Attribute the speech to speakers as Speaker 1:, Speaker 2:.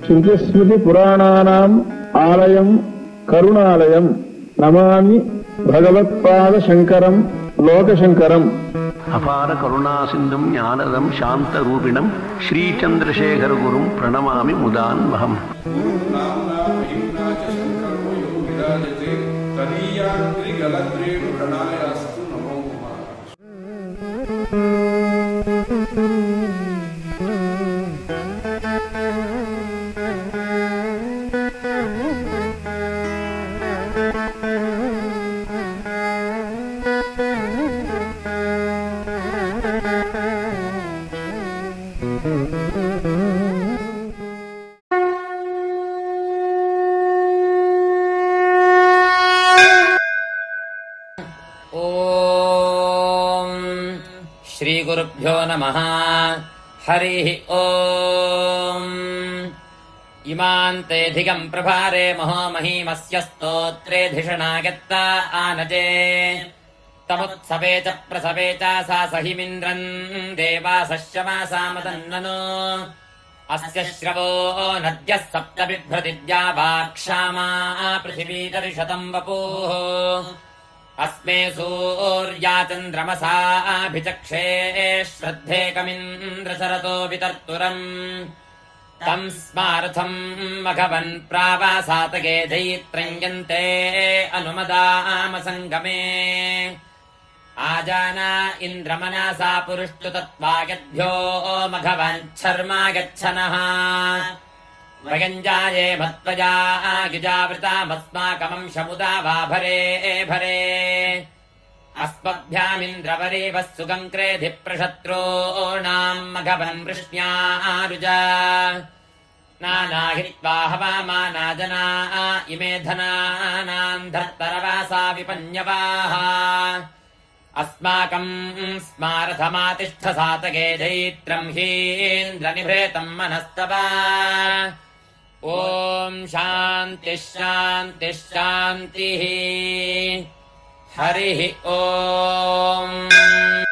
Speaker 1: శృతిస్మృతి పురాణానాం ఆలయం కరుణాలయం నమామి భగవత్పాద శంకరం లోకశంకరం.
Speaker 2: అపార కరుణాసింధుం జ్ఞానదం శాంతరూపిణం శ్రీచంద్రశేఖర గురుం ప్రణమామి ముదాన్వహం.
Speaker 3: श्रीगुरुभ्यो नमः. हरिः ओम्. इमान्तेऽधिकम् प्रभारे महो महीमस्य स्तोत्रेऽधिषणागत्ता आनजे तमुत्सवे च प्रसवे च सा सहिमिन्द्रम् देवासश्यमासामदन्ननो अस्य श्रवो नद्यः सप्त बिभ्रतिद्या वाक्ष्यामा पृथिवीतरिशतम् वपुः अस्मे सूर्या चन्द्रमसाभिचक्षे श्रद्धेकमिन्द्रशरतो वितर्तुरम् तम् स्मार्थम् मघवन् प्रावासातके दैत्रयन्ते अनुमदामसङ्गमे आजाना इन्द्रमनासा पुरुष्टु तत्त्वायद्भ्यो मघवच्छर्मा गच्छनः वयञ्जाये मत्वजा गिजावृतामस्माकमंशमुदा वा भरे भरे अस्मभ्यामिन्द्रवरेवः सुगङ्क्रेधिप्रशत्रूणाम् मघवन् वृष्ण्यारुजा नानाहित्वा हवामानाजना इमे धनानाम् धर्तरवासा विपन्यवाः अस्माकम् स्मारथमातिष्ठसातके दैत्रम् हीन्द्रनिभृतम् मनस्तवा. ॐ शान्तिः शान्तिः शान्तिः. हरिः ओम्.